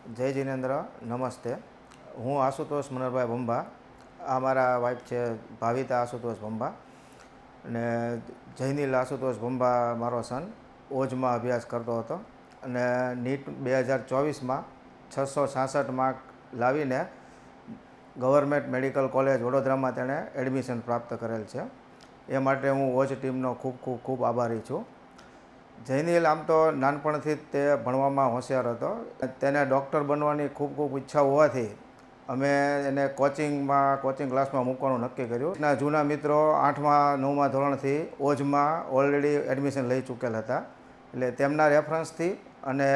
જય જિનેન્દ્ર, નમસ્તે. હું આશુતોષ મનોહરભાઈ ભંભા. આ મારા વાઇફ છે ભાવિતા આશુતોષ ભંભા અને જયનીલ આશુતોષ ભંભા મારો સન ઓજમાં અભ્યાસ કરતો હતો અને નીટ 2024માં 666 માર્ક લાવીને ગવર્મેન્ટ મેડિકલ કોલેજ વડોદરામાં તેણે એડમિશન પ્રાપ્ત કરેલ છે. એ માટે હું ઓજ ટીમનો ખૂબ ખૂબ ખૂબ આભારી છું. જયનીલ આમ તો નાનપણથી જ તે ભણવામાં હોશિયાર હતો. તેને ડૉક્ટર બનવાની ખૂબ ખૂબ ઈચ્છા હોવાથી અમે એને કોચિંગ ક્લાસમાં મૂકવાનું નક્કી કર્યું. એના જૂના મિત્રો 8મા 9મા ધોરણથી ઓજમાં ઓલરેડી એડમિશન લઈ ચૂકેલ હતા. એટલે તેમના રેફરન્સથી અને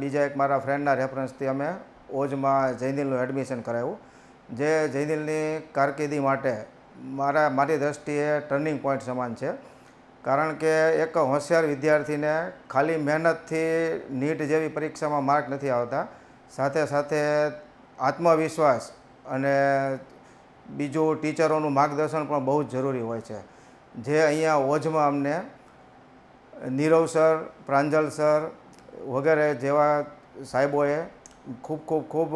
બીજા એક મારા ફ્રેન્ડના રેફરન્સથી અમે ઓજમાં જયનીલનું એડમિશન કરાવ્યું, જે જયનીલની કારકિર્દી માટે મારી દૃષ્ટિએ ટર્નિંગ પોઈન્ટ સમાન છે. કારણ કે એક હોશિયાર વિદ્યાર્થીને ખાલી મહેનતથી નીટ જેવી પરીક્ષામાં માર્ક નથી આવતા, સાથે સાથે આત્મવિશ્વાસ અને બીજું ટીચરોનું માર્ગદર્શન પણ બહુ જ જરૂરી હોય છે, જે અહીંયા ઓજમાં અમને નીરવ સર, પ્રાંજલ સર વગેરે જેવા સાહેબોએ ખૂબ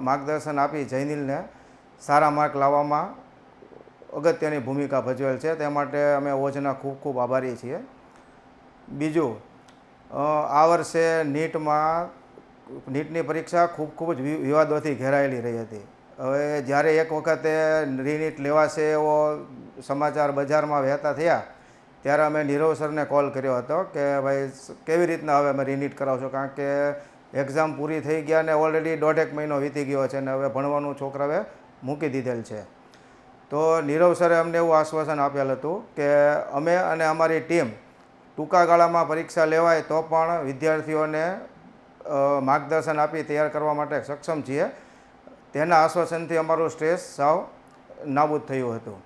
માર્ગદર્શન આપી જયનીલને સારા માર્ક લાવવામાં અગત્યની ભૂમિકા ભજવેલ છે. તે માટે અમે ઓજના ખૂબ ખૂબ આભારી છીએ. બીજું, આ વર્ષે નીટની પરીક્ષા ખૂબ જ વિવાદોથી ઘેરાયેલી રહી હતી. હવે જ્યારે એક વખતે રીનીટ લેવાશે એવો સમાચાર બજારમાં વહેતા થયા, ત્યારે અમે નીરવ સરને કોલ કર્યો હતો કે ભાઈ કેવી રીતના હવે અમે રીનીટ કરાવશો, કારણ કે એક્ઝામ પૂરી થઈ ગયા ને ઓલરેડી 1.5 મહિનો વીતી ગયો છે અને હવે ભણવાનું છોકરાએ મૂકી દીધેલ છે. તો નીરવ સરે અમને એવું આશ્વાસન આપેલ હતું કે અમે અને અમારી ટીમ ટૂંકા ગાળામાં પરીક્ષા લેવાય તો પણ વિદ્યાર્થીઓને માર્ગદર્શન આપી તૈયાર કરવા માટે સક્ષમ છીએ. તેના આશ્વાસનથી અમારું સ્ટ્રેસ સાવ નાબૂદ થયું હતું.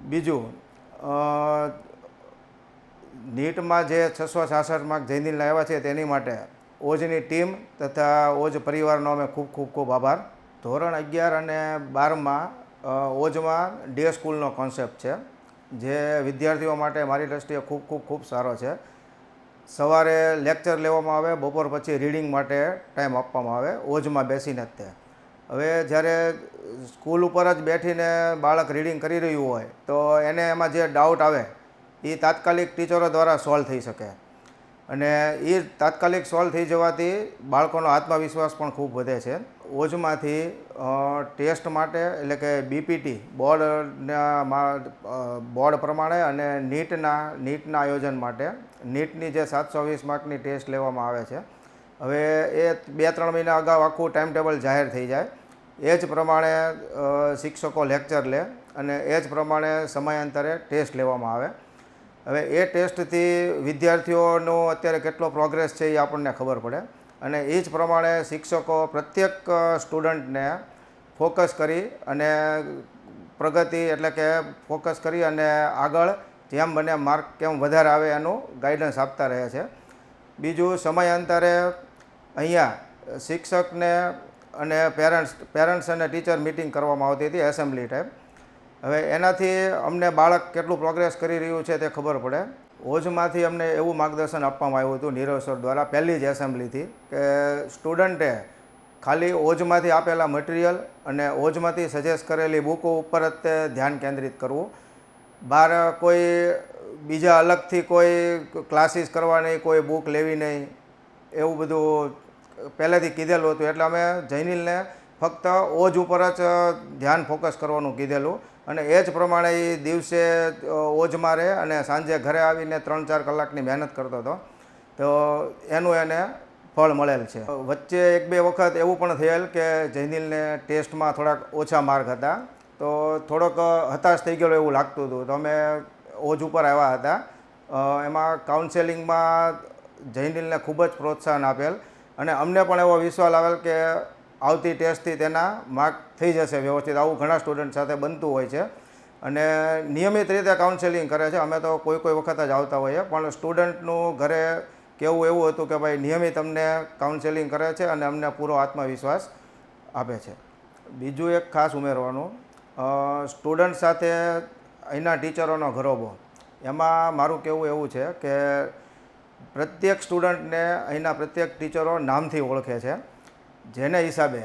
બીજું, નીટમાં જે 666 માર્ક જયનીલના આવ્યા છે તેની માટે ઓજની ટીમ તથા ઓજ પરિવારનો અમે ખૂબ આભાર. ધોરણ 11 અને 12માં ઓજમાં ડે સ્કૂલનો કોન્સેપ્ટ છે, જે વિદ્યાર્થીઓ માટે મારી દૃષ્ટિએ ખૂબ સારો છે. સવારે લેક્ચર લેવામાં આવે, બપોર પછી રીડિંગ માટે ટાઈમ આપવામાં આવે, ઓજમાં બેસીને જ તે. હવે જ્યારે સ્કૂલ ઉપર જ બેઠીને બાળક રીડિંગ કરી રહ્યું હોય તો એને એમાં જે ડાઉટ આવે એ તાત્કાલિક ટીચરો દ્વારા સોલ્વ થઈ શકે અને એ તાત્કાલિક સોલ્વ થઈ જવાથી બાળકોનો આત્મવિશ્વાસ પણ ખૂબ વધે છે. ઓજમાંથી ટેસ્ટ માટે એટલે કે બીપીટી બોર્ડ પ્રમાણે અને નીટના આયોજન માટે નીટની જે 720 માર્કની ટેસ્ટ લેવામાં આવે છે. હવે એ 2-3 મહિના અગાઉ આખું ટાઈમ ટેબલ જાહેર થઈ જાય, એ જ પ્રમાણે શિક્ષકો લેક્ચર લે અને એ જ પ્રમાણે સમયાંતરે ટેસ્ટ લેવામાં આવે. હવે એ ટેસ્ટથી વિદ્યાર્થીઓનો અત્યારે કેટલો પ્રોગ્રેસ છે એ આપણને ખબર પડે અને એ જ પ્રમાણે શિક્ષકો પ્રત્યેક સ્ટુડન્ટને ફોકસ કરી અને પ્રગતિ એટલે કે ફોકસ કરી અને આગળ જેમ બને માર્ક કેમ વધારે આવે એનું ગાઈડન્સ આપતા રહે છે. બીજું, સમયાંતરે અહીંયા શિક્ષકને અને પેરેન્ટ્સ અને ટીચર મિટિંગ કરવામાં આવતી હતી, એસેમ્બલી ટાઈપ. હવે એનાથી અમને બાળક કેટલું પ્રોગ્રેસ કરી રહ્યું છે તે ખબર પડે. ઓજમાંથી અમને એવું માર્ગદર્શન આપવામાં આવ્યું હતું નીરવ સર દ્વારા પહેલી જ એસેમ્બલીથી કે સ્ટુડન્ટે ખાલી ઓજમાંથી આપેલા મટીરિયલ અને ઓજમાંથી સજેસ્ટ કરેલી બુકો ઉપર જ તે ધ્યાન કેન્દ્રિત કરવું. બહાર કોઈ બીજા અલગથી કોઈ ક્લાસીસ કરવા નહીં, કોઈ બુક લેવી નહીં, એવું બધું પહેલેથી કીધેલું હતું. એટલે અમે જયનીલને ફક્ત ઓજ ઉપર જ ધ્યાન ફોકસ કરવાનું કીધેલું અને એ જ પ્રમાણે એ દિવસે ઓજમાં રહે અને સાંજે ઘરે આવીને 3-4 કલાકની મહેનત કરતો હતો. તો એનું એને ફળ મળેલ છે. વચ્ચે 1-2 વખત એવું પણ થયેલ કે જયનીલને ટેસ્ટમાં થોડાક ઓછા માર્ક હતા, તો થોડોક હતાશ થઈ ગયેલો એવું લાગતું હતું. તો અમે ઓજ ઉપર આવ્યા હતા. એમાં કાઉન્સેલિંગમાં જયનીલને ખૂબ જ પ્રોત્સાહન આપેલ અને અમને પણ એવો વિશ્વાસ આવેલ કે આવતી ટેસ્ટથી તેના માર્ક થઈ જશે વ્યવસ્થિત. આવું ઘણા સ્ટુડન્ટ સાથે બનતું હોય છે અને નિયમિત રીતે કાઉન્સેલિંગ કરે છે. અમે તો કોઈ વખત જ આવતા હોઈએ, પણ સ્ટુડન્ટનું ઘરે કહેવું એવું હતું કે ભાઈ નિયમિત અમને કાઉન્સેલિંગ કરે છે અને અમને પૂરો આત્મવિશ્વાસ આપે છે. બીજું એક ખાસ ઉમેરવાનું, સ્ટુડન્ટ સાથે અહીંના ટીચરોનો ઘરોબો, એમાં મારું કહેવું એવું છે કે પ્રત્યેક સ્ટુડન્ટને અહીંના પ્રત્યેક ટીચરો નામથી ઓળખે છે જેને હિસાબે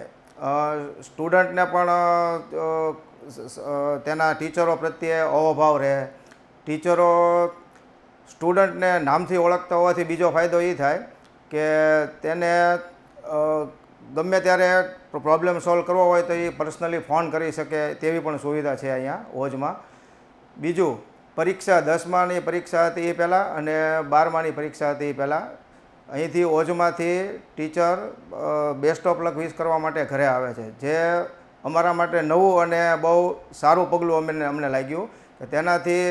સ્ટુડન્ટને પણ તેના ટીચરો પ્રત્યે અહોભાવ રહે. ટીચરો સ્ટુડન્ટને નામથી ઓળખતા હોવાથી બીજો ફાયદો એ થાય કે તેને ગમે ત્યારે પ્રોબ્લેમ સોલ્વ કરવો હોય તો એ પર્સનલી ફોન કરી શકે તેવી પણ સુવિધા છે અહીંયા ઓજમાં. બીજું, પરીક્ષા 10માની પરીક્ષા હતી એ પહેલાં અને 12માની પરીક્ષા હતી એ પહેલાં અહીંથી ઓજમાંથી ટીચર બેસ્ટ ઓફ લક વિશ કરવા માટે ઘરે આવે છે, જે અમારા માટે નવું અને બહુ સારું પગલું અમને લાગ્યું કે તેનાથી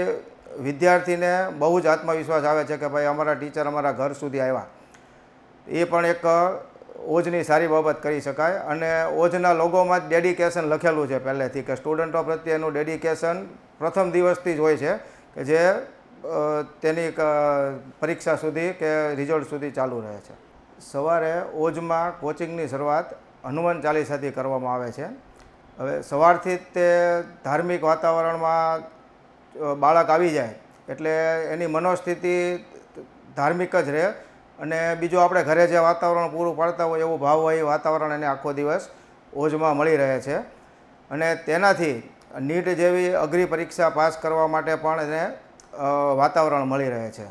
વિદ્યાર્થીને બહુ જ આત્મવિશ્વાસ આવે છે કે ભાઈ અમારા ટીચર અમારા ઘર સુધી આવ્યા. એ પણ એક ઓજની સારી બાબત કરી શકાય. અને ઓજના લોગોમાં જ ડેડિકેશન લખેલું છે પહેલેથી કે સ્ટુડન્ટો પ્રત્યેનું ડેડિકેશન પ્રથમ દિવસથી જ હોય છે કે જે તેની પરીક્ષા સુધી કે રિઝલ્ટ સુધી ચાલુ રહે છે. સવારે ઓજમાં કોચિંગની શરૂઆત હનુમાન ચાલીસાથી કરવામાં આવે છે. હવે સવારથી જ તે ધાર્મિક વાતાવરણમાં બાળક આવી જાય એટલે એની મનોસ્થિતિ ધાર્મિક જ રહે. અને બીજું, આપણે ઘરે જે વાતાવરણ પૂરું પાડતા હોય એવું ભાવવાહી વાતાવરણ એને આખો દિવસ ઓજમાં મળી રહે છે. અને તેનાથી નીટ જેવી અઘરી પરીક્ષા પાસ કરવા માટે પણ એને વાતાવરણ મળી રહે છે.